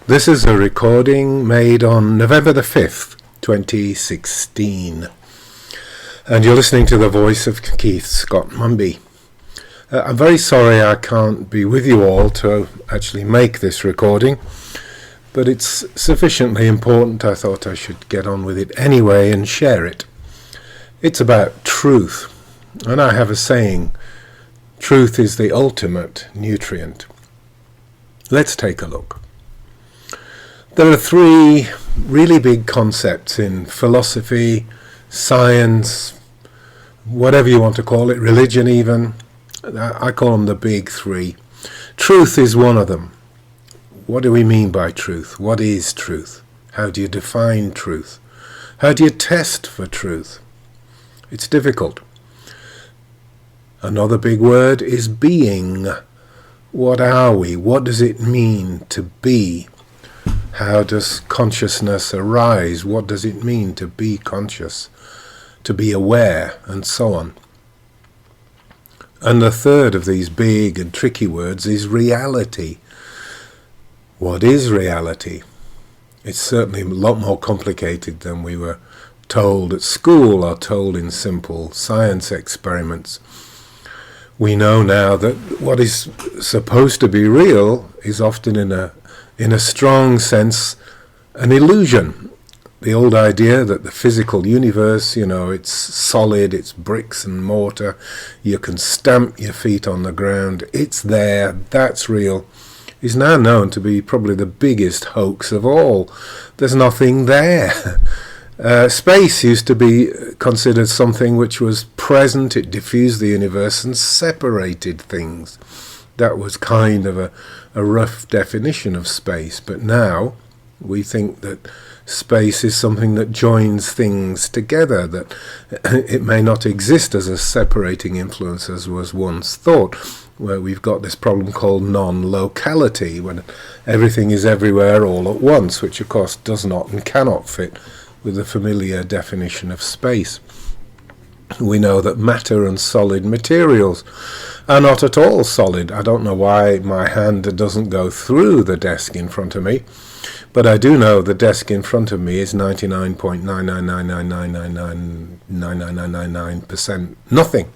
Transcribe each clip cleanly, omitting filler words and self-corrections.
This is a recording made on November the 5th, 2016. And you're listening to the voice of Keith Scott-Mumby. I'm very sorry I can't be with you all to actually make this recording, but it's sufficiently important I thought I should get on with it anyway and share it. It's about truth, and I have a saying, truth is the ultimate nutrient. Let's take a look. There are three really big concepts in philosophy, science, whatever you want to call it, religion even. I call them the big three. Truth is one of them. What do we mean by truth? What is truth? How do you define truth? How do you test for truth? It's difficult. Another big word is being. What are we? What does it mean to be? How does consciousness arise? What does it mean to be conscious, to be aware, and so on? And the third of these big and tricky words is reality. What is reality? It's certainly a lot more complicated than we were told at school or told in simple science experiments. We know now that what is supposed to be real is often in a strong sense an illusion. The old idea that the physical universe, it's solid, it's bricks and mortar, you can stamp your feet on the ground, it's there, that's real, is now known to be probably the biggest hoax of all. There's nothing there. Space used to be considered something which was present, it diffused the universe and separated things. That was kind of a rough definition of space, but now we think that space is something that joins things together, that it may not exist as a separating influence as was once thought, where we've got this problem called non-locality, when everything is everywhere all at once, which of course does not and cannot fit with the familiar definition of space. We know that matter and solid materials are not at all solid. I don't know why my hand doesn't go through the desk in front of me, but I do know the desk in front of me is 99.999999999% nothing.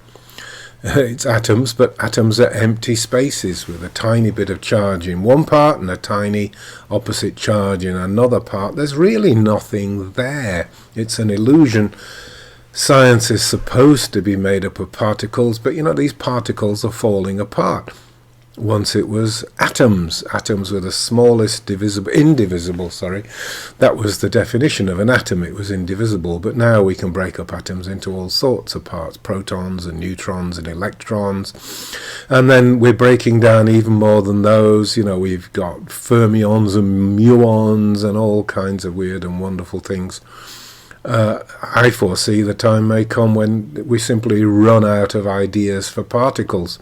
It's atoms, but atoms are empty spaces with a tiny bit of charge in one part and a tiny opposite charge in another part. There's really nothing there. It's an illusion. Science is supposed to be made up of particles, but these particles are falling apart. Once it was atoms were the smallest indivisible, that was the definition of an atom, it was indivisible, but now we can break up atoms into all sorts of parts, protons and neutrons and electrons, and then we're breaking down even more than those, we've got fermions and muons and all kinds of weird and wonderful things. I foresee the time may come when we simply run out of ideas for particles.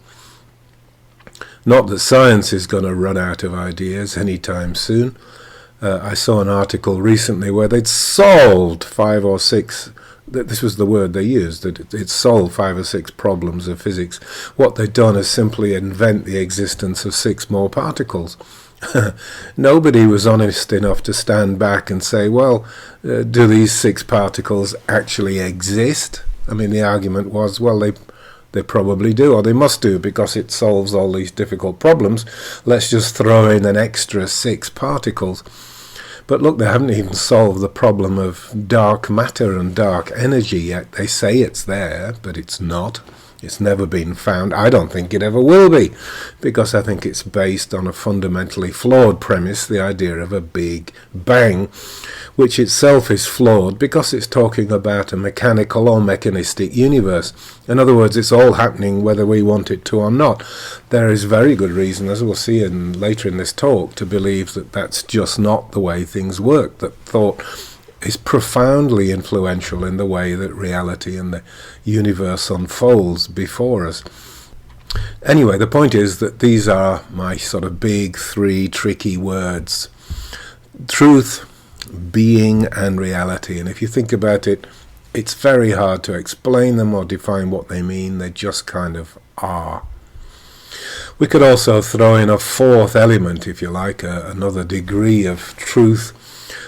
Not that science is going to run out of ideas anytime soon. I saw an article recently where they'd solved 5 or 6, this was the word they used, that it solved 5 or 6 problems of physics. What they'd done is simply invent the existence of 6 more particles. Nobody was honest enough to stand back and say, well, do these 6 particles actually exist? I mean, the argument was, well, they probably do, or they must do, because it solves all these difficult problems. Let's just throw in an extra 6 particles. But look, they haven't even solved the problem of dark matter and dark energy yet. They say it's there, but it's not. It's never been found. I don't think it ever will be, because I think it's based on a fundamentally flawed premise, the idea of a big bang, which itself is flawed because it's talking about a mechanical or mechanistic universe. In other words, it's all happening whether we want it to or not. There is very good reason, as we'll see later in this talk, to believe that that's just not the way things work, that thought is profoundly influential in the way that reality and the universe unfolds before us. Anyway, the point is that these are my sort of big 3 tricky words: truth, being, and reality. And if you think about it, it's very hard to explain them or define what they mean. They just kind of are. We could also throw in a fourth element, if you like, another degree of truth.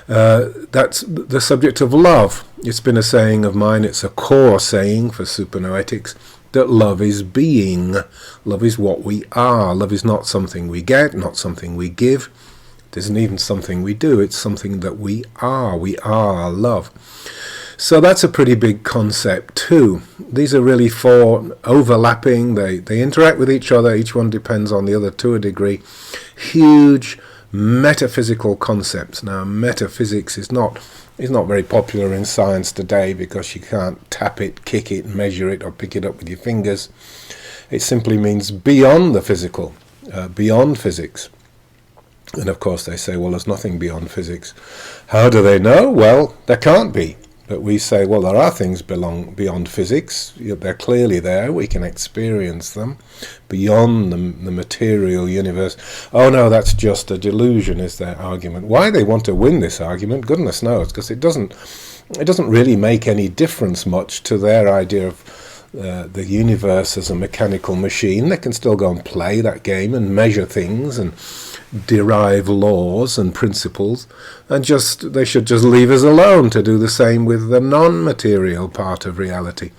That's the subject of love. It's been a saying of mine, it's a core saying for supernoetics, that love is being. Love is what we are. Love is not something we get, not something we give. It isn't even something we do, it's something that we are. We are love. So that's a pretty big concept too. These are really four overlapping, they interact with each other, each one depends on the other to a degree. Huge metaphysical concepts. Now metaphysics is not very popular in science today because you can't tap it, kick it, measure it or pick it up with your fingers. It simply means beyond the physical, beyond physics. And of course they say, well, there's nothing beyond physics. How do they know? Well, there can't be. But we say, well, there are things beyond physics. They're clearly there. We can experience them beyond the material universe. Oh, no, that's just a delusion, is their argument. Why they want to win this argument, goodness knows, because it doesn't really make any difference much to their idea of the universe as a mechanical machine. They can still go and play that game and measure things and derive laws and principles, and they should just leave us alone to do the same with the non-material part of reality.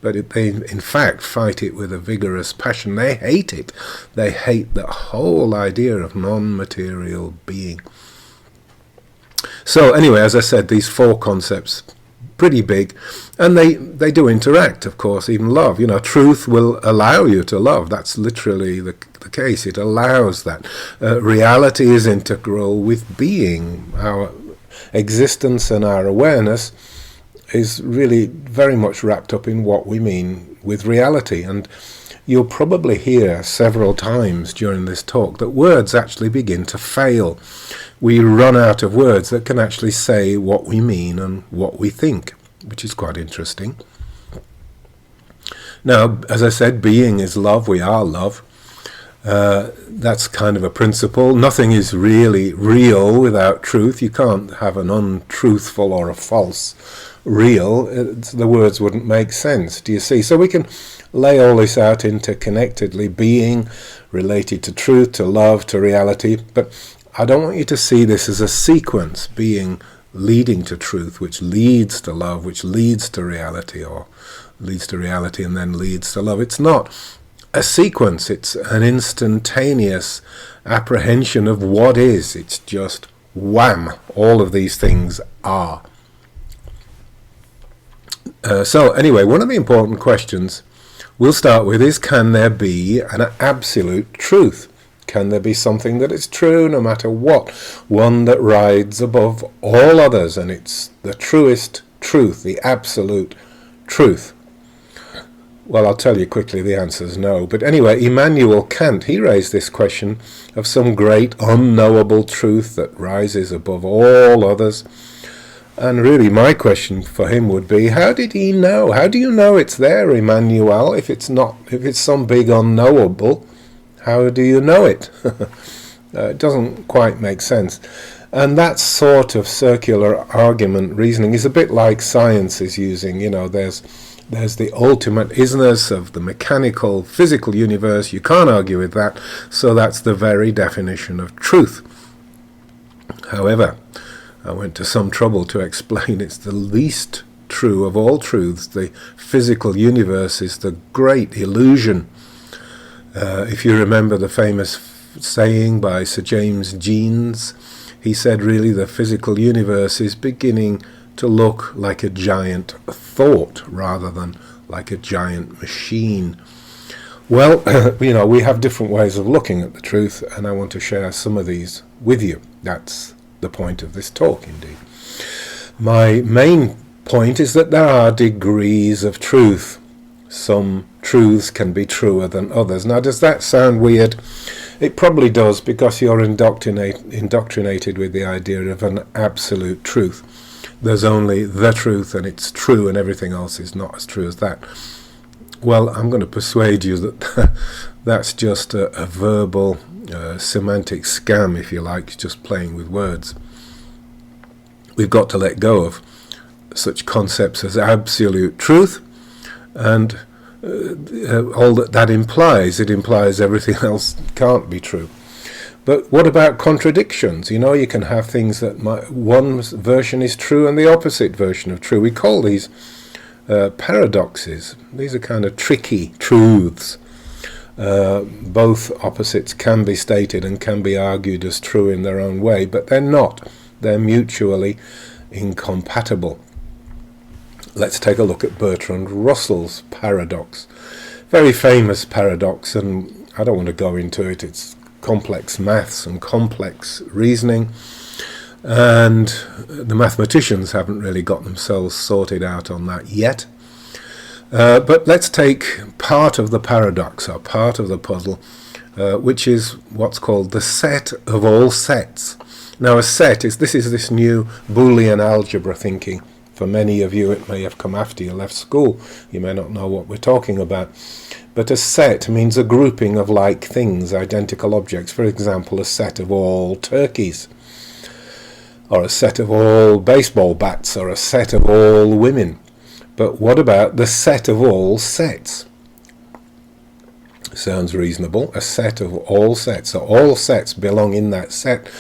But they in fact fight it with a vigorous passion. They hate it. They hate the whole idea of non-material being. So anyway, as I said, these four concepts, pretty big, and they do interact, of course. Even love, truth will allow you to love. That's literally the case. It allows that. Reality is integral with being. Our existence and our awareness is really very much wrapped up in what we mean with reality. And you'll probably hear several times during this talk that words actually begin to fail. We run out of words that can actually say what we mean and what we think, which is quite interesting. Now, as I said, being is love. We are love. That's kind of a principle. Nothing is really real without truth. You can't have an untruthful or a false real. The words wouldn't make sense, do you see? So we can lay all this out interconnectedly, being related to truth, to love, to reality. But I don't want you to see this as a sequence, being leading to truth, which leads to love, which leads to reality, or leads to reality and then leads to love. It's not a sequence, it's an instantaneous apprehension of what is. It's just wham, all of these things are. So anyway, one of the important questions we'll start with is, can there be an absolute truth? Can there be something that is true no matter what? One that rides above all others, and it's the truest truth, the absolute truth? Well, I'll tell you quickly, the answer is no. But anyway, Immanuel Kant, he raised this question of some great unknowable truth that rises above all others. And really my question for him would be, how did he know? How do you know it's there, Immanuel, if it's some big unknowable? How do you know it? It doesn't quite make sense. And that sort of circular argument reasoning is a bit like science is using. There's the ultimate isness of the mechanical, physical universe. You can't argue with that. So that's the very definition of truth. However, I went to some trouble to explain it's the least true of all truths. The physical universe is the great illusion. If you remember the famous saying by Sir James Jeans, he said really the physical universe is beginning to look like a giant thought rather than like a giant machine. Well, we have different ways of looking at the truth, and I want to share some of these with you. That's the point of this talk, indeed. My main point is that there are degrees of truth. Some truths can be truer than others. Now, does that sound weird? It probably does, because you're indoctrinated with the idea of an absolute truth. There's only the truth, and it's true, and everything else is not as true as that. Well, I'm going to persuade you that that's just a verbal semantic scam, if you like, just playing with words. We've got to let go of such concepts as absolute truth and all that implies. It implies everything else can't be true. But what about contradictions? You know, you can have things that one version is true and the opposite version of true. We call these paradoxes. These are kind of tricky truths. Both opposites can be stated and can be argued as true in their own way, but they're not. They're mutually incompatible. Let's take a look at Bertrand Russell's paradox. Very famous paradox, and I don't want to go into it. It's complex maths and complex reasoning, and the mathematicians haven't really got themselves sorted out on that yet. But let's take part of the paradox, or part of the puzzle, which is what's called the set of all sets. Now, a set is this new Boolean algebra thinking. For many of you, it may have come after you left school. You may not know what we're talking about. But a set means a grouping of like things, identical objects. For example, a set of all turkeys, or a set of all baseball bats, or a set of all women. But what about the set of all sets? Sounds reasonable. A set of all sets. So all sets belong in that set.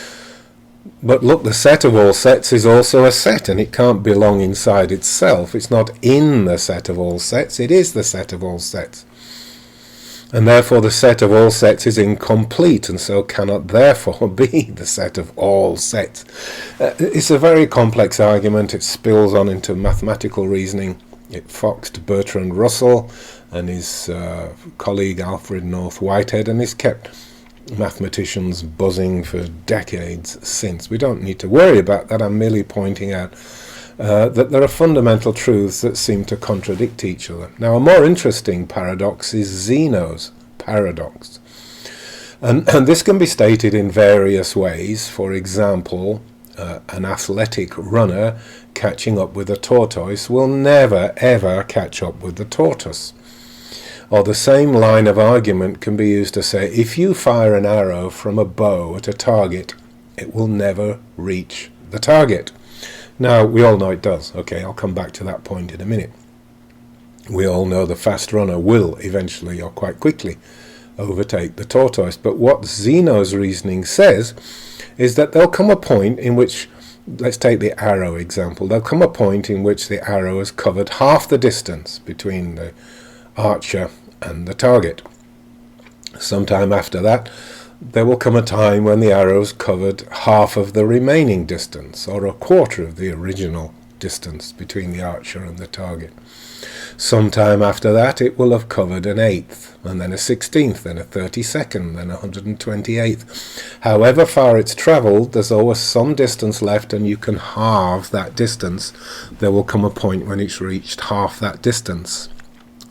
But look, the set of all sets is also a set, and it can't belong inside itself. It's not in the set of all sets. It is the set of all sets. And therefore the set of all sets is incomplete, and so cannot therefore be the set of all sets. It's a very complex argument. It spills on into mathematical reasoning. It foxed Bertrand Russell and his colleague Alfred North Whitehead, and it's kept mathematicians buzzing for decades since. We don't need to worry about that. I'm merely pointing out that there are fundamental truths that seem to contradict each other. Now, a more interesting paradox is Zeno's paradox. And this can be stated in various ways. For example, an athletic runner catching up with a tortoise will never, ever catch up with the tortoise. Or the same line of argument can be used to say, if you fire an arrow from a bow at a target, it will never reach the target. Now, we all know it does. Okay, I'll come back to that point in a minute. We all know the fast runner will eventually, or quite quickly, overtake the tortoise. But what Zeno's reasoning says is that there'll come a point in which, let's take the arrow example, there'll come a point in which the arrow has covered half the distance between the archer and the target. Sometime after that, there will come a time when the arrow's covered half of the remaining distance, or a quarter of the original distance between the archer and the target. Sometime after that, it will have covered an eighth, and then a 16th, then a 32nd, then a 128th. However far it's travelled, there's always some distance left, and you can halve that distance. There will come a point when it's reached half that distance.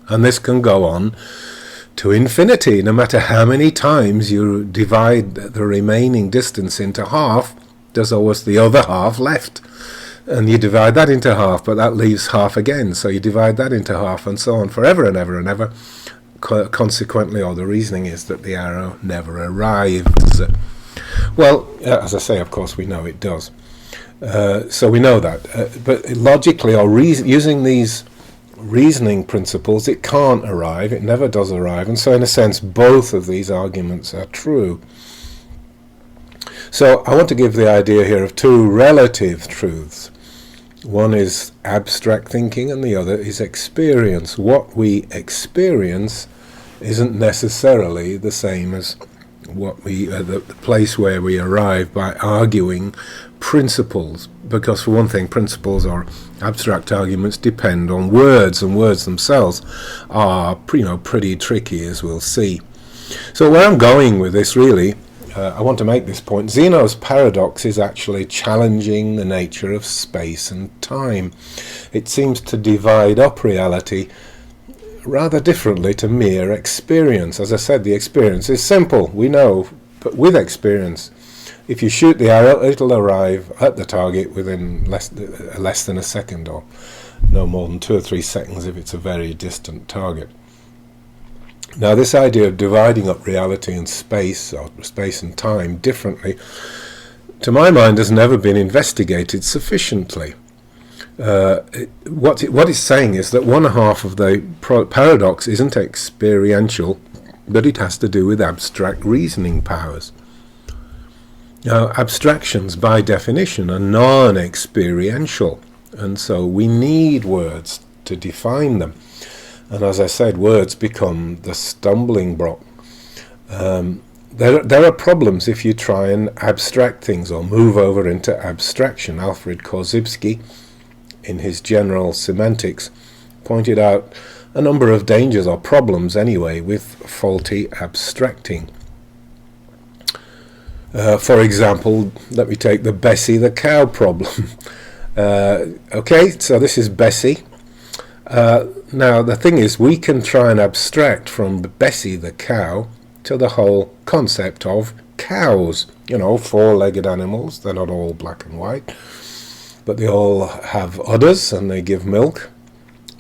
And this can go on to infinity. No matter how many times you divide the remaining distance into half, there's always the other half left. And you divide that into half, but that leaves half again. So you divide that into half, and so on forever and ever and ever. Consequently, or the reasoning is that the arrow never arrives. Well, as I say, of course, we know it does. So we know that. But logically, or using these reasoning principles, it can't arrive. It never does arrive. And so, in a sense, both of these arguments are true. So I want to give the idea here of two relative truths. One is abstract thinking and the other is experience. What we experience isn't necessarily the same as what we the place where we arrive by arguing principles, because for one thing, principles or abstract arguments depend on words, and words themselves are pretty tricky, as we'll see. So where I'm going with this, really, I want to make this point. Zeno's paradox is actually challenging the nature of space and time. It seems to divide up reality rather differently to mere experience. As I said, the experience is simple, we know, but with experience, if you shoot the arrow, it'll arrive at the target within less than a second, or no more than 2 or 3 seconds if it's a very distant target. Now, this idea of dividing up reality and space, or space and time, differently, to my mind, has never been investigated sufficiently. What it's saying is that one half of the paradox isn't experiential, but it has to do with abstract reasoning powers. Now, abstractions by definition are non-experiential, and so we need words to define them. And as I said, words become the stumbling block. There are problems if you try and abstract things or move over into abstraction. Alfred Korzybski, in his General Semantics, pointed out a number of dangers, or problems anyway, with faulty abstracting. For example, let me take the Bessie the cow problem. Okay, so this is Bessie. Now the thing is, we can try and abstract from Bessie the cow to the whole concept of cows. You know, four-legged animals. They're not all black and white, but they all have udders and they give milk.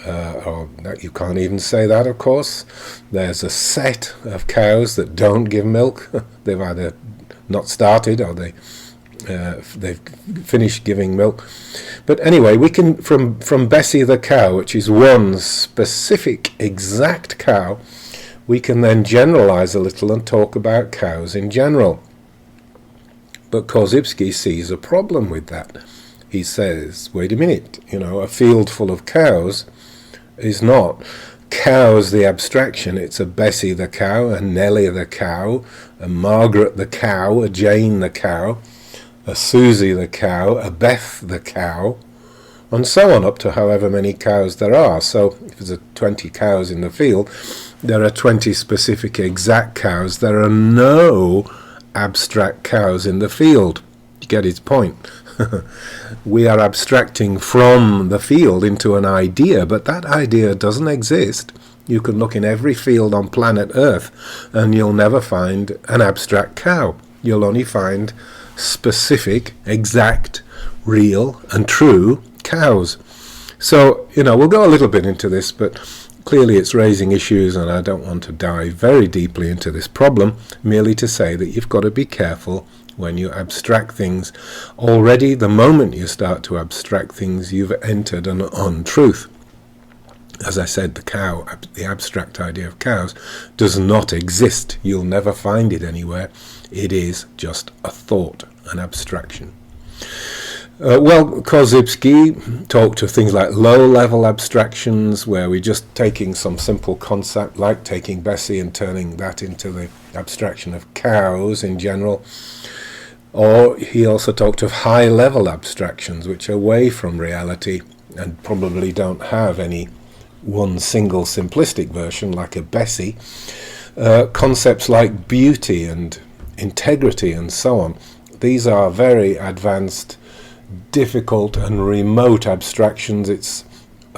Or you can't even say that, of course. There's a set of cows that don't give milk. They've either not started or they've finished giving milk. But anyway, we can, from Bessie the cow, which is one specific exact cow, we can then generalize a little and talk about cows in general. But Korzybski sees a problem with that. He says, wait a minute, you know, a field full of cows is not cows the abstraction. It's a Bessie the cow, a Nellie the cow, a Margaret the cow, a Jane the cow, a Susie the cow, a Beth the cow, and so on up to however many cows there are. So if there's 20 cows in the field, there are 20 specific exact cows. There are no abstract cows in the field. You get his point. We are abstracting from the field into an idea, but that idea doesn't exist. You can look in every field on planet Earth and you'll never find an abstract cow. You'll only find specific, exact, real and true cows. So, you know, we'll go a little bit into this, but clearly it's raising issues and I don't want to dive very deeply into this problem, merely to say that you've got to be careful when you abstract things. Already, the moment you start to abstract things, you've entered an untruth. As I said, the abstract idea of cows does not exist. You'll never find it anywhere. It is just a thought, an abstraction. Well, Korzybski talked of things like low-level abstractions, where we're just taking some simple concept, like taking Bessie and turning that into the abstraction of cows in general. Or he also talked of high-level abstractions, which are away from reality and probably don't have any one single simplistic version, like a Bessie. Concepts like beauty and integrity and so on. These are very advanced, difficult and remote abstractions. It's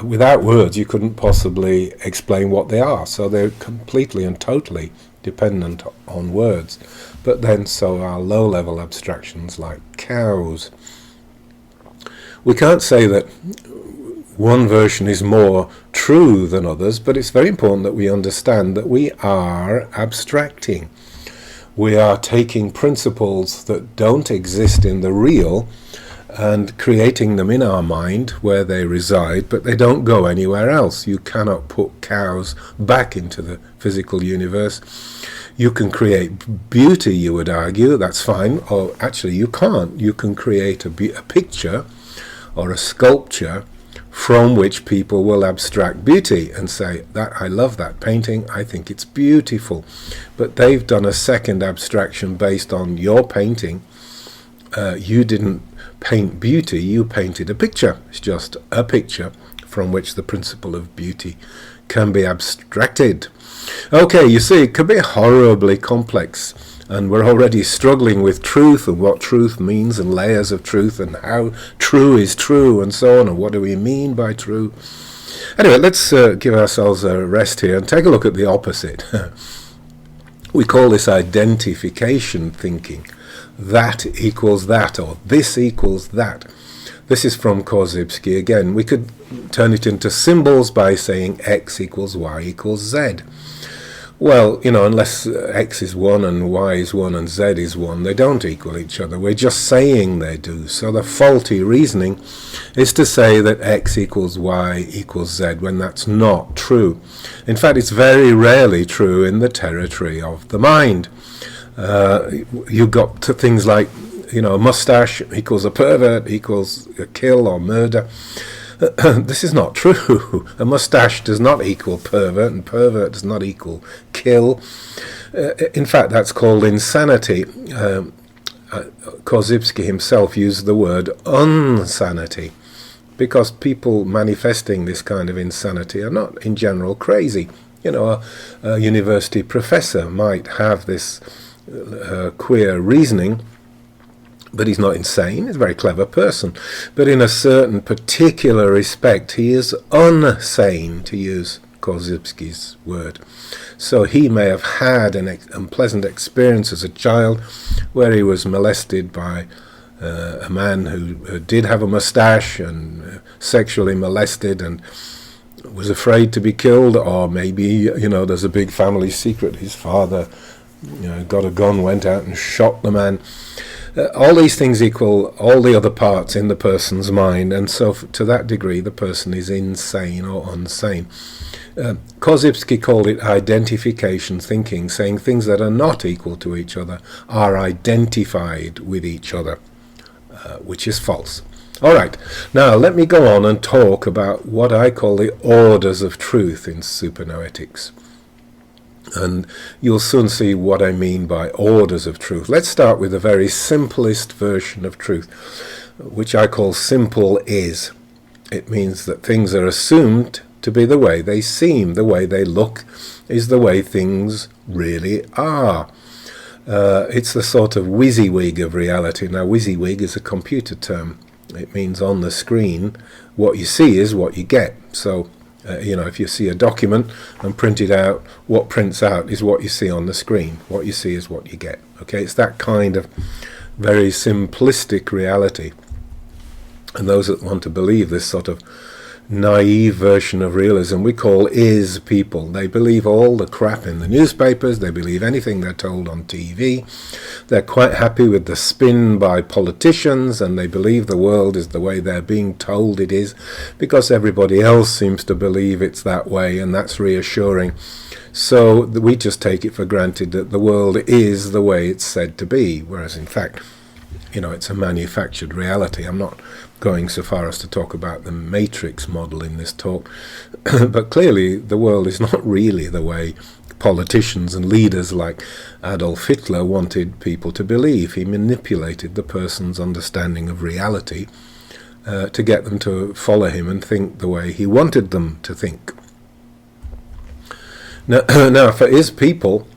without words you couldn't possibly explain what they are, so they're completely and totally dependent on words. But then so are low-level abstractions like cows. We can't say that one version is more true than others, but it's very important that we understand that we are abstracting. We are taking principles that don't exist in the real and creating them in our mind where they reside, but they don't go anywhere else. You cannot put cows back into the physical universe. You can create beauty, you would argue, that's fine, or actually you can't. You can create a picture or a sculpture from which people will abstract beauty and say, that I love that painting, I think it's beautiful. But they've done a second abstraction based on your painting. You didn't paint beauty, you painted a picture. It's just a picture from which the principle of beauty can be abstracted. Okay, you see, it can be horribly complex, and we're already struggling with truth and what truth means and layers of truth and how true is true and so on, and what do we mean by true. Anyway, let's give ourselves a rest here and take a look at the opposite. We call this identification thinking. That equals that, or this equals that. This is from Korzybski again. We could turn it into symbols by saying X equals Y equals Z. Well, unless X is 1 and Y is 1 and Z is 1, they don't equal each other. We're just saying they do. So the faulty reasoning is to say that X equals Y equals Z when that's not true. In fact, it's very rarely true in the territory of the mind. You've got to things like, a mustache equals a pervert equals a kill or murder. This is not true. A mustache does not equal pervert, and pervert does not equal kill. In fact, that's called insanity. Korzybski himself used the word unsanity, because people manifesting this kind of insanity are not, in general, crazy. A university professor might have this queer reasoning, but he's not insane. He's a very clever person. But in a certain particular respect, he is unsane, to use Korzybski's word. So he may have had an unpleasant experience as a child where he was molested by a man who did have a mustache and sexually molested and was afraid to be killed. Or maybe, there's a big family secret. His father got a gun, went out and shot the man. All these things equal all the other parts in the person's mind, and so to that degree the person is insane or unsane. Korzybski called it identification thinking, saying things that are not equal to each other are identified with each other, which is false. All right, now let me go on and talk about what I call the orders of truth in supernoetics. And you'll soon see what I mean by orders of truth. Let's start with the very simplest version of truth, which I call simple is. It means that things are assumed to be the way they seem. The way they look is the way things really are. It's the sort of WYSIWYG of reality. Now, WYSIWYG is a computer term. It means on the screen, what you see is what you get. So if you see a document and print it out, what prints out is what you see on the screen. What you see is what you get. Okay, it's that kind of very simplistic reality. And those that want to believe this sort of naive version of realism we call is people. They believe all the crap in the newspapers. They believe anything they're told on TV. They're quite happy with the spin by politicians, and they believe the world is the way they're being told it is because everybody else seems to believe it's that way, and that's reassuring. So we just take it for granted that the world is the way it's said to be, whereas in fact, it's a manufactured reality. I'm not going so far as to talk about the matrix model in this talk, but clearly the world is not really the way politicians and leaders like Adolf Hitler wanted people to believe. He manipulated the person's understanding of reality to get them to follow him and think the way he wanted them to think. Now for his people,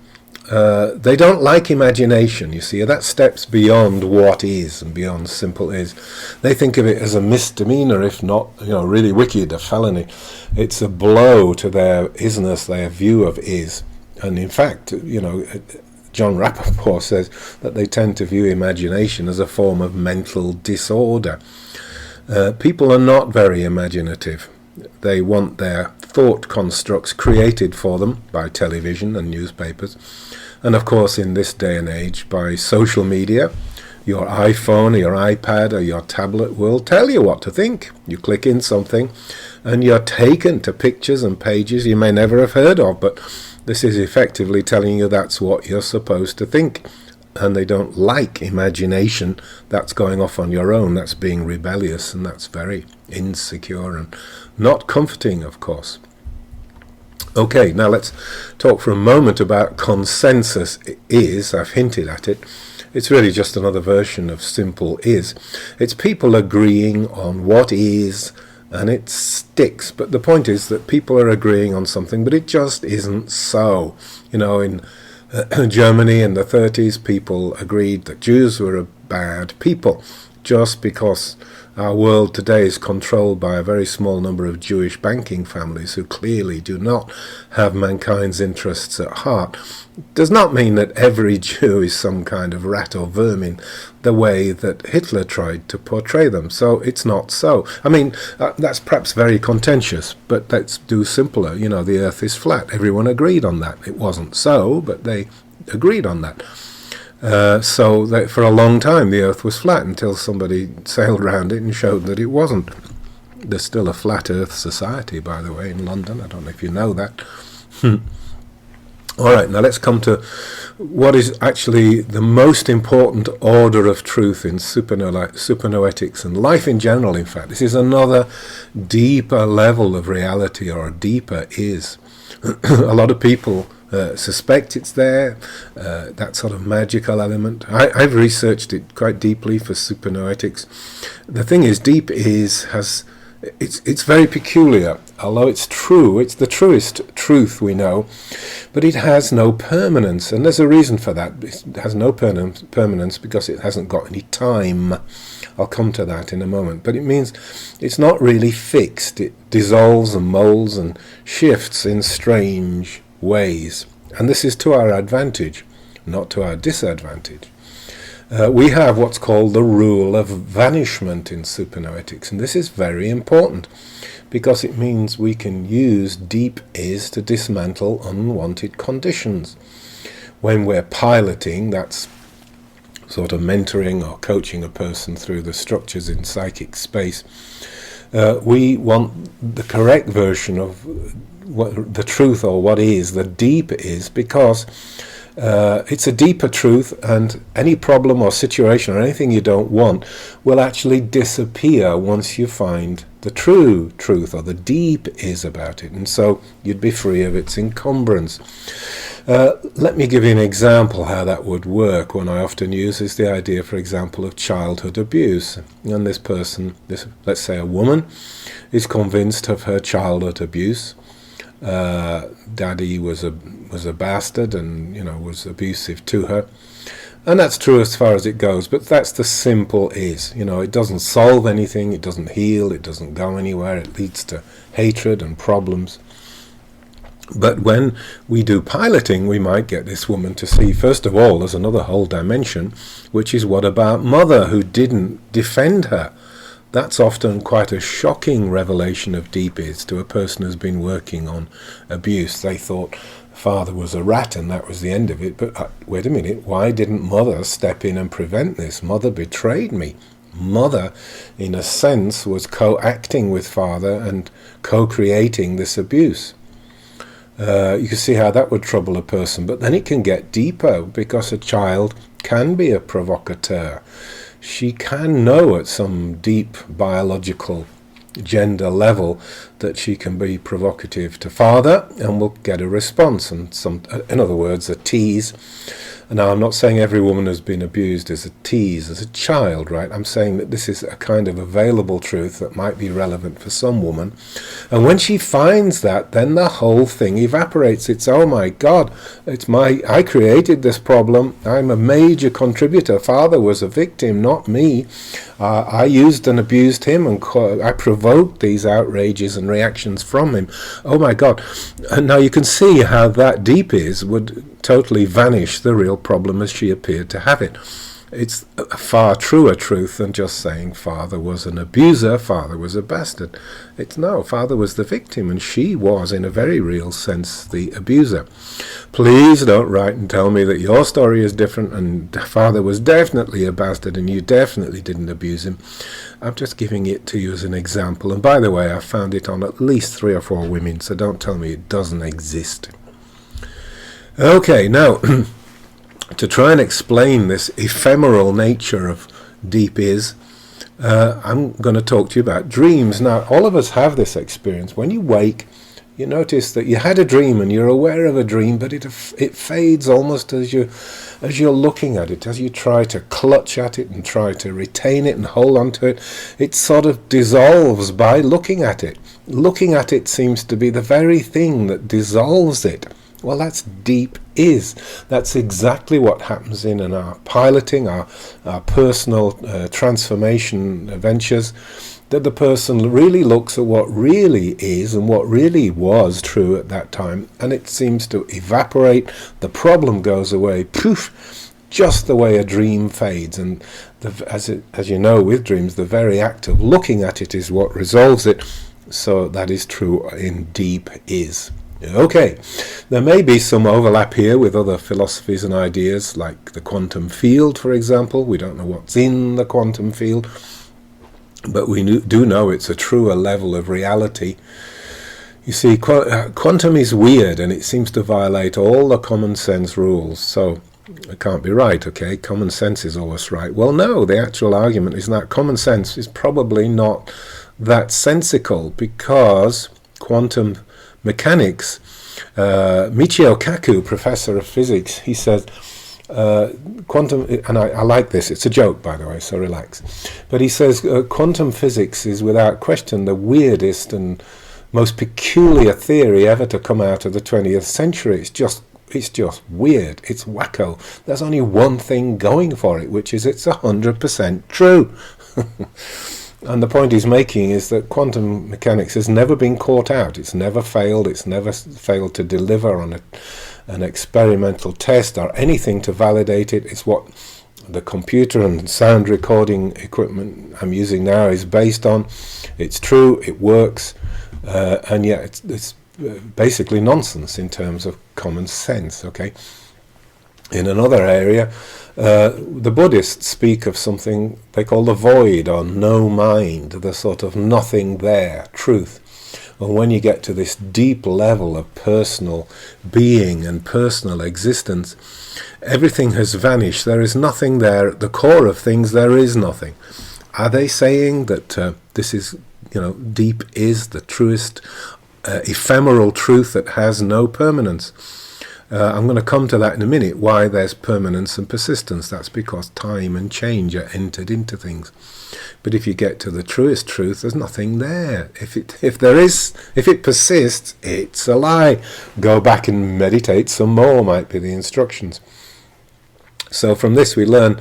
they don't like imagination, you see. That steps beyond what is and beyond simple is. They think of it as a misdemeanor, if not, really wicked, a felony. It's a blow to their isness, their view of is. And in fact, John Rappaport says that they tend to view imagination as a form of mental disorder. People are not very imaginative. They want their thought constructs created for them by television and newspapers, and of course in this day and age by social media. Your iPhone or your iPad or your tablet will tell you what to think. You click in something and you're taken to pictures and pages you may never have heard of, but this is effectively telling you that's what you're supposed to think. And they don't like imagination. That's going off on your own. That's being rebellious, and that's very insecure and not comforting, of course. Okay, now let's talk for a moment about consensus is. I've hinted at it. It's really just another version of simple is. It's people agreeing on what is, and it sticks. But the point is that people are agreeing on something, but it just isn't so. In Germany in the 30s, people agreed that Jews were a bad people. just because our world today is controlled by a very small number of Jewish banking families who clearly do not have mankind's interests at heart, does not mean that every Jew is some kind of rat or vermin the way that Hitler tried to portray them. So it's not so. I mean, that's perhaps very contentious, but let's do simpler. You know, the earth is flat. Everyone agreed on that. It wasn't so, but they agreed on that. So that for a long time the earth was flat until somebody sailed around it and showed that it wasn't. There's still a flat earth society, by the way, in London. I don't know if you know that. All right, now let's come to what is actually the most important order of truth in supernoetics and life in general, in fact. This is another deeper level of reality, or deeper is. A lot of people suspect it's there, that sort of magical element. I've researched it quite deeply for supernoetics. The thing is, deep is it's very peculiar. Although it's true, it's the truest truth we know, but it has no permanence, and there's a reason for that. It has no permanence because it hasn't got any time. I'll come to that in a moment. But it means it's not really fixed. It dissolves and molds and shifts in strange ways. And this is to our advantage, not to our disadvantage. We have what's called the rule of vanishment in supernoetics, and this is very important because it means we can use deep is to dismantle unwanted conditions. When we're piloting, that's sort of mentoring or coaching a person through the structures in psychic space, we want the correct version of what the truth, or what is the deep is, because it's a deeper truth, and any problem or situation or anything you don't want will actually disappear once you find the true truth, or the deep is about it, and so you'd be free of its encumbrance. Let me give you an example how that would work. One I often use is the idea, for example, of childhood abuse. And this person, let's say a woman, is convinced of her childhood abuse. Daddy was a bastard and, was abusive to her. And that's true as far as it goes, but that's the simple is. It doesn't solve anything, it doesn't heal, it doesn't go anywhere, it leads to hatred and problems. But when we do piloting, we might get this woman to see, first of all, there's another whole dimension, which is what about mother who didn't defend her? That's often quite a shocking revelation of deep is to a person who's been working on abuse. They thought father was a rat and that was the end of it, but wait a minute, why didn't mother step in and prevent this? Mother betrayed me. Mother, in a sense, was co-acting with father and co-creating this abuse. You can see how that would trouble a person, but then it can get deeper because a child can be a provocateur. She can know at some deep biological gender level that she can be provocative to father and will get a response, and in other words, a tease. Now, I'm not saying every woman who's been abused is a tease as a child, right? I'm saying that this is a kind of available truth that might be relevant for some woman. And when she finds that, then the whole thing evaporates. It's, oh my God, I created this problem. I'm a major contributor. Father was a victim, not me. I used and abused him, and I provoked these outrages and reactions from him. Oh my God. And now you can see how that deep is would totally vanish the real problem as she appeared to have it. It's a far truer truth than just saying father was an abuser, father was a bastard. It's no, father was the victim, and she was, in a very real sense, the abuser. Please don't write and tell me that your story is different and father was definitely a bastard and you definitely didn't abuse him. I'm just giving it to you as an example, and by the way, I found it on at least 3 or 4 women, so don't tell me it doesn't exist. Okay, now, to try and explain this ephemeral nature of deep is, I'm going to talk to you about dreams. Now, all of us have this experience. When you wake, you notice that you had a dream and you're aware of a dream, but it fades almost as you're looking at it, as you try to clutch at it and try to retain it and hold on to it. It sort of dissolves by looking at it. Looking at it seems to be the very thing that dissolves it. Well, that's deep is. That's exactly what happens in our piloting, our personal transformation ventures, that the person really looks at what really is and what really was true at that time, and it seems to evaporate. The problem goes away, poof, just the way a dream fades. And as you know, with dreams, the very act of looking at it is what resolves it. So that is true in deep is. Okay, there may be some overlap here with other philosophies and ideas, like the quantum field, for example. We don't know what's in the quantum field, but we do know it's a truer level of reality. You see, quantum is weird, and it seems to violate all the common sense rules. So it can't be right, okay? Common sense is always right. Well, no, the actual argument is that common sense is probably not that sensical, because quantum mechanics, Michio Kaku, professor of physics, he says, quantum, and I like this, it's a joke by the way, so relax, but he says quantum physics is without question the weirdest and most peculiar theory ever to come out of the 20th century. It's just weird, it's wacko. There's only one thing going for it, which is it's 100% true. And the point he's making is that quantum mechanics has never been caught out. It's never failed. It's never failed to deliver on an experimental test or anything to validate it. It's what the computer and sound recording equipment I'm using now is based on. It's true, it works, and yet it's basically nonsense in terms of common sense, okay? In another area, the Buddhists speak of something they call the void or no mind, the sort of nothing there, truth. And when you get to this deep level of personal being and personal existence, everything has vanished. There is nothing there. At the core of things, there is nothing. Are they saying that this is, deep is the truest, ephemeral truth that has no permanence? I'm going to come to that in a minute, why there's permanence and persistence. That's because time and change are entered into things. But if you get to the truest truth, there's nothing there. If it persists, it's a lie. Go back and meditate some more, might be the instructions. So from this we learn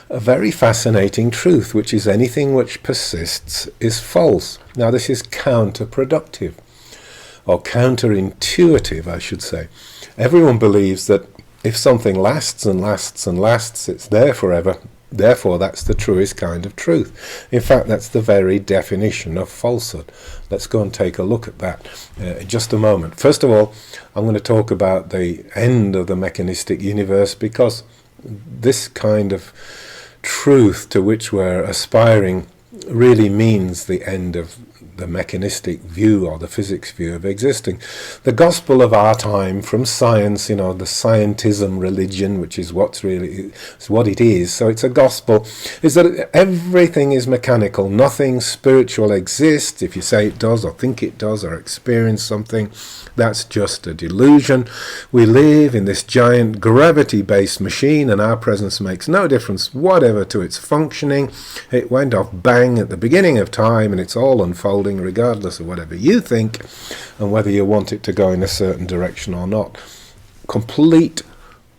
a very fascinating truth, which is anything which persists is false. Now this is counterproductive, or counterintuitive, I should say. Everyone believes that if something lasts and lasts and lasts, it's there forever. Therefore, that's the truest kind of truth. In fact, that's the very definition of falsehood. Let's go and take a look at that in just a moment. First of all, I'm going to talk about the end of the mechanistic universe, because this kind of truth to which we're aspiring really means the end of the mechanistic view or the physics view of existing. The gospel of our time from science, the scientism religion, which is what it is. So it's a gospel, is that everything is mechanical. Nothing spiritual exists. If you say it does, or think it does, or experience something, that's just a delusion. We live in this giant gravity-based machine, and our presence makes no difference whatever to its functioning. It went off bang at the beginning of time, and it's all unfolding regardless of whatever you think and whether you want it to go in a certain direction or not. Complete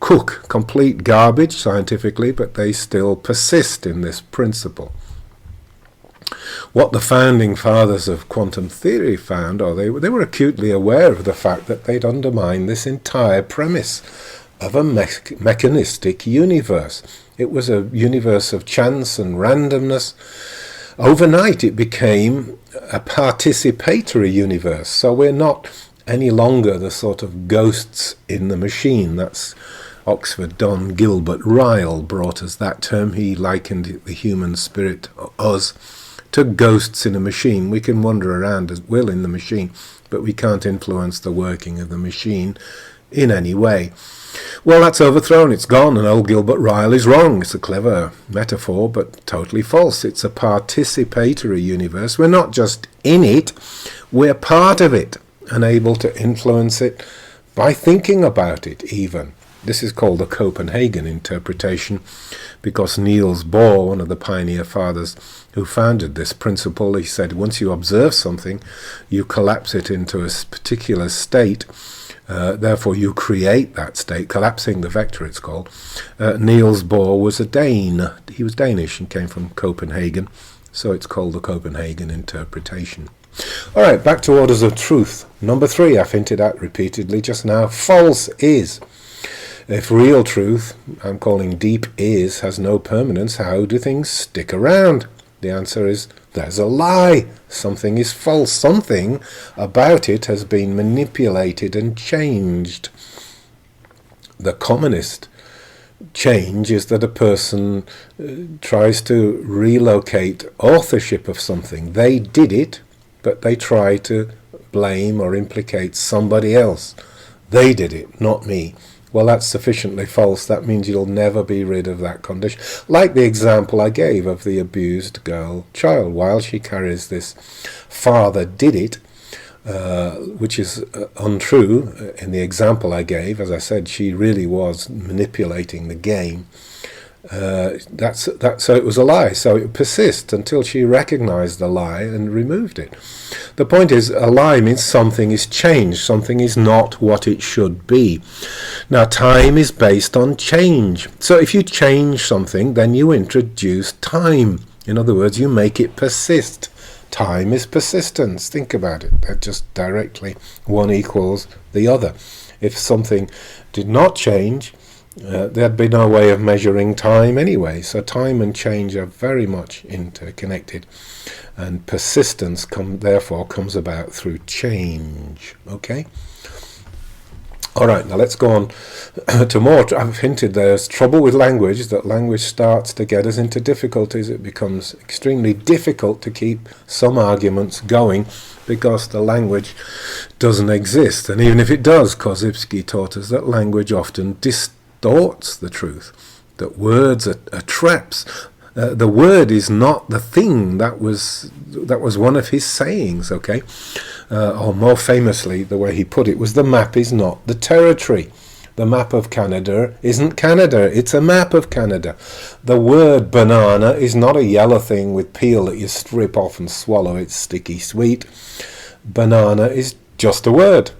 garbage scientifically, but they still persist in this principle. What the founding fathers of quantum theory found, or they were acutely aware of the fact that they'd undermined this entire premise of a mechanistic universe. It was a universe of chance and randomness. Overnight it became a participatory universe, so we're not any longer the sort of ghosts in the machine. That's Oxford Don Gilbert Ryle brought us that term. He likened the human spirit, us, to ghosts in a machine. We can wander around as will in the machine, but we can't influence the working of the machine in any way. Well, that's overthrown, it's gone, and old Gilbert Ryle is wrong. It's a clever metaphor, but totally false. It's a participatory universe. We're not just in it, we're part of it, and able to influence it by thinking about it even. This is called the Copenhagen interpretation, because Niels Bohr, one of the pioneer fathers who founded this principle, he said once you observe something, you collapse it into a particular state, Therefore, you create that state, collapsing the vector, it's called. Niels Bohr was a Dane. He was Danish and came from Copenhagen, so it's called the Copenhagen interpretation. All right, back to orders of truth. Number 3, I've hinted at repeatedly just now. False is. If real truth, I'm calling deep is, has no permanence, how do things stick around? The answer is, there's a lie. Something is false. Something about it has been manipulated and changed. The commonest change is that a person tries to relocate authorship of something. They did it, but they try to blame or implicate somebody else. They did it, not me. Well, that's sufficiently false. That means you'll never be rid of that condition. Like the example I gave of the abused girl child. While she carries this father did it, which is untrue in the example I gave. As I said, she really was manipulating the game. So it was a lie. So it persists until she recognized the lie and removed it. The point is, a lie means something is changed. Something is not what it should be. Now, time is based on change. So if you change something, then you introduce time. In other words, you make it persist. Time is persistence. Think about it. They're just directly one equals the other. If something did not change, there'd be no way of measuring time anyway. So time and change are very much interconnected. And persistence therefore comes about through change. Okay? All right, now let's go on to more. I've hinted there's trouble with language, that language starts to get us into difficulties. It becomes extremely difficult to keep some arguments going because the language doesn't exist. And even if it does, Korzybski taught us that language often distorts the truth, that words are traps. The word is not the thing. That was one of his sayings, okay? Or more famously, the way he put it was, the map is not the territory. The map of Canada isn't Canada, it's a map of Canada. The word banana is not a yellow thing with peel that you strip off and swallow, it's sticky sweet. Banana is just a word,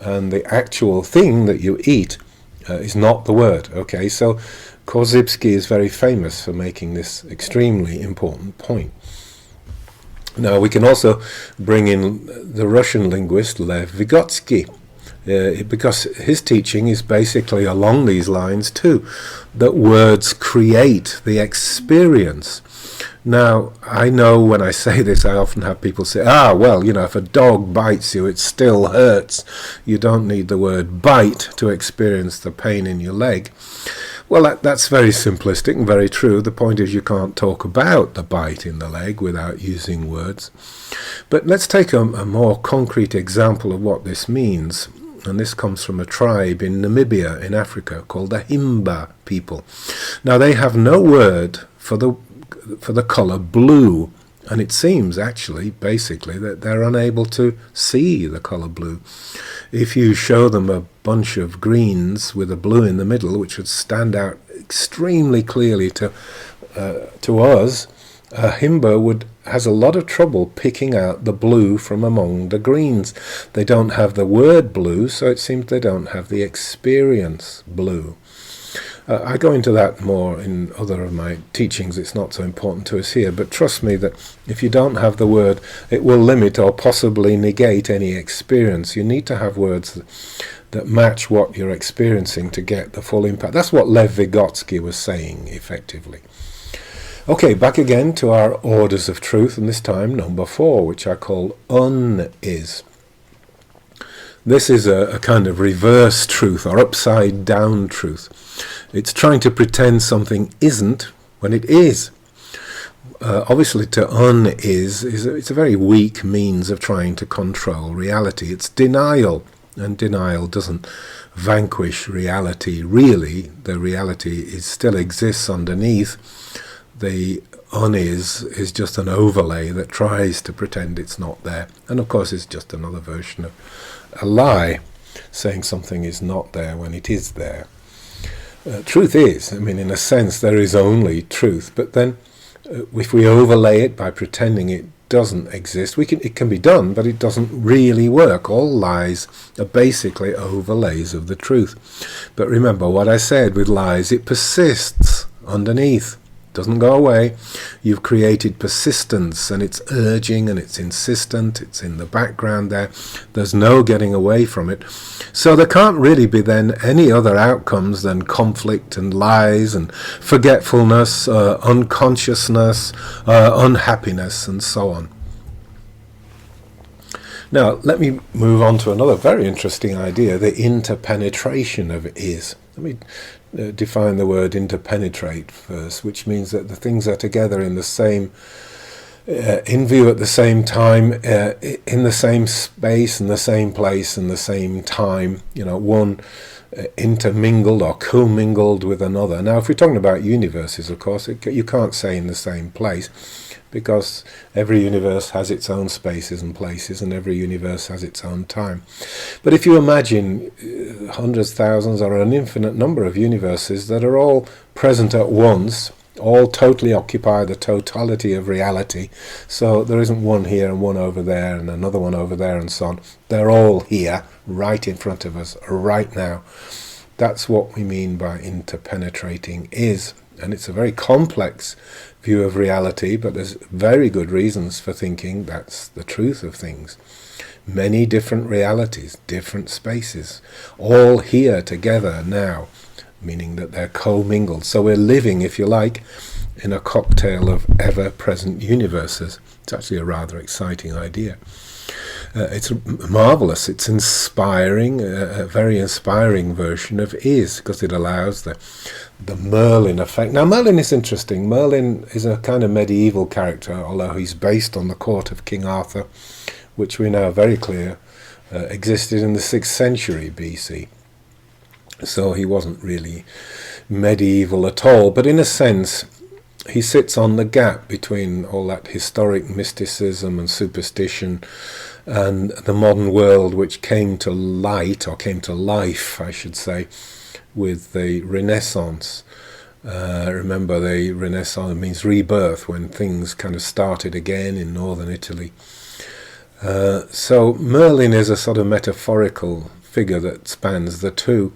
and the actual thing that you eat is not the word, okay? So Korzybski is very famous for making this extremely important point. Now, we can also bring in the Russian linguist Lev Vygotsky, because his teaching is basically along these lines too, that words create the experience. Now, I know when I say this, I often have people say, well, if a dog bites you, it still hurts. You don't need the word bite to experience the pain in your leg. Well, that's very simplistic and very true. The point is, you can't talk about the bite in the leg without using words. But let's take a more concrete example of what this means. And this comes from a tribe in Namibia in Africa called the Himba people. Now, they have no word for the colour blue. And it seems, actually, basically, that they're unable to see the colour blue. If you show them a bunch of greens with a blue in the middle, which would stand out extremely clearly to us, a Himba has a lot of trouble picking out the blue from among the greens. They don't have the word blue, so it seems they don't have the experience blue. I go into that more in other of my teachings. It's not so important to us here, but trust me that if you don't have the word, it will limit or possibly negate any experience. You need to have words that match what you're experiencing to get the full impact. That's what Lev Vygotsky was saying, effectively. Okay, back again to our orders of truth, and this time number 4, which I call un-is. This is a kind of reverse truth or upside down truth. It's trying to pretend something isn't when it is. Obviously, to un-is it's a very weak means of trying to control reality. It's denial, and denial doesn't vanquish reality. Really, the reality still exists underneath. The un-is just an overlay that tries to pretend it's not there. And of course, it's just another version of a lie, saying something is not there when it is there. Truth is, in a sense, there is only truth, but then if we overlay it by pretending it doesn't exist. It can be done, but it doesn't really work. All lies are basically overlays of the truth. But remember what I said with lies, it persists underneath. Doesn't go away. You've created persistence, and it's urging and it's insistent. It's in the background there. There's no getting away from it. So there can't really be then any other outcomes than conflict and lies and forgetfulness, unconsciousness, unhappiness, and so on. Now, let me move on to another very interesting idea, the interpenetration of is. Let me define the word interpenetrate first, which means that the things are together in the same, in view at the same time, in the same space, in the same place, in the same time. One intermingled or commingled with another. Now, if we're talking about universes, of course, you can't say in the same place, because every universe has its own spaces and places, and every universe has its own time. But if you imagine hundreds, thousands, or an infinite number of universes that are all present at once, all totally occupy the totality of reality, so there isn't one here and one over there and another one over there and so on. They're all here, right in front of us, right now. That's what we mean by interpenetrating is. And it's a very complex view of reality, but there's very good reasons for thinking that's the truth of things. Many different realities, different spaces, all here together now, meaning that they're commingled. So we're living, if you like, in a cocktail of ever-present universes. It's actually a rather exciting idea. It's marvelous, it's inspiring, a very inspiring version of is, because it allows the Merlin effect. Now, Merlin is interesting. Merlin is a kind of medieval character, although he's based on the court of King Arthur, which we know very clear existed in the 6th century BC. So he wasn't really medieval at all, but in a sense he sits on the gap between all that historic mysticism and superstition and the modern world, which came to light, or came to life, I should say, with the Renaissance. Remember, the Renaissance means rebirth, when things kind of started again in northern Italy. So Merlin is a sort of metaphorical figure that spans the two,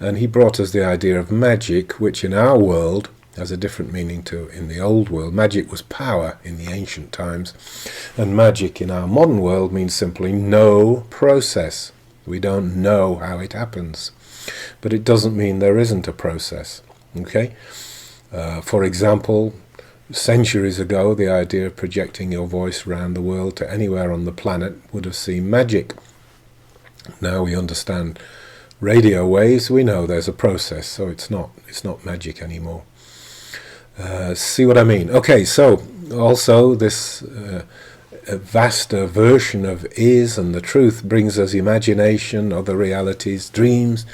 and he brought us the idea of magic, which in our world has a different meaning to in the old world. Magic was power in the ancient times, and magic in our modern world means simply no process. We don't know how it happens, but it doesn't mean there isn't a process. Okay? For example, centuries ago, the idea of projecting your voice around the world to anywhere on the planet would have seemed magic. Now we understand radio waves, we know there's a process, so it's not magic anymore. See what I mean? Okay, so also this vaster version of is and the truth brings us imagination, other realities, dreams,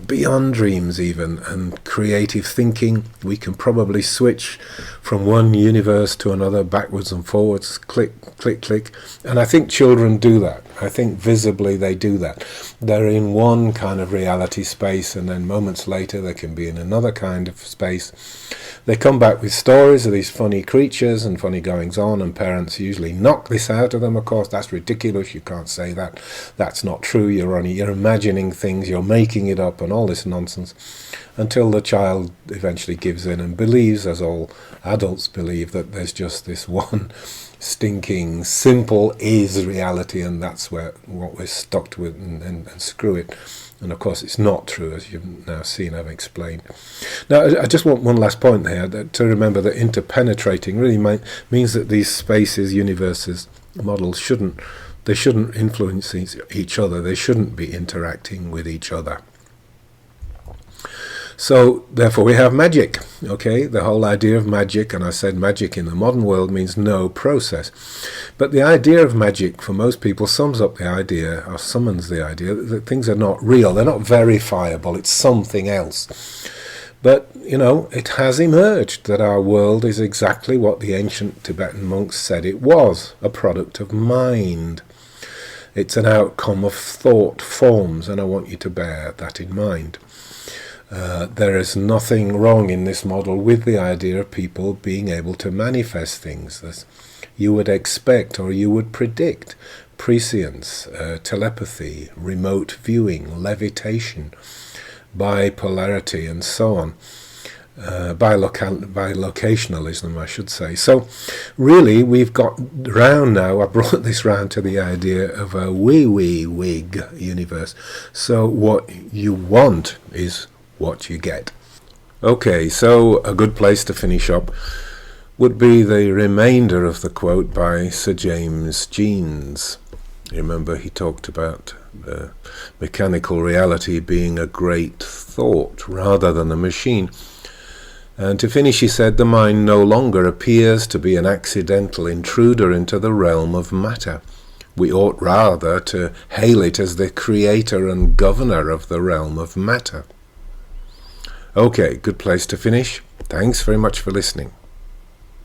beyond dreams even, and creative thinking. We can probably switch from one universe to another, backwards and forwards, click, click, click. And I think children do that. I think visibly they do that. They're in one kind of reality space, and then moments later they can be in another kind of space. They come back with stories of these funny creatures and funny goings on, and parents usually knock this out of them. Of course, that's ridiculous, you can't say that, that's not true, you're imagining things, you're making it up, and all this nonsense, until the child eventually gives in and believes, as all adults believe, that there's just this one stinking simple is reality, and that's what we're stuck with, and screw it. And of course it's not true, as you've now seen, I've explained. Now I just want one last point here, to remember that interpenetrating really means that these spaces, universes, models shouldn't influence each other, they shouldn't be interacting with each other. So therefore we have magic, okay, the whole idea of magic, and I said magic in the modern world means no process. But the idea of magic for most people sums up the idea, or summons the idea, that things are not real, they're not verifiable, it's something else. But, it has emerged that our world is exactly what the ancient Tibetan monks said it was, a product of mind. It's an outcome of thought forms, and I want you to bear that in mind. There is nothing wrong in this model with the idea of people being able to manifest things. you would expect or you would predict prescience, telepathy, remote viewing, levitation, bipolarity, and so on. Bilocationalism, I should say. So really we've got round now, I brought this round to the idea of a wig universe. So what you want is what you get. Okay, so a good place to finish up would be the remainder of the quote by Sir James Jeans. Remember, he talked about mechanical reality being a great thought rather than a machine. And to finish, he said, the mind no longer appears to be an accidental intruder into the realm of matter. We ought rather to hail it as the creator and governor of the realm of matter. Okay, good place to finish. Thanks very much for listening.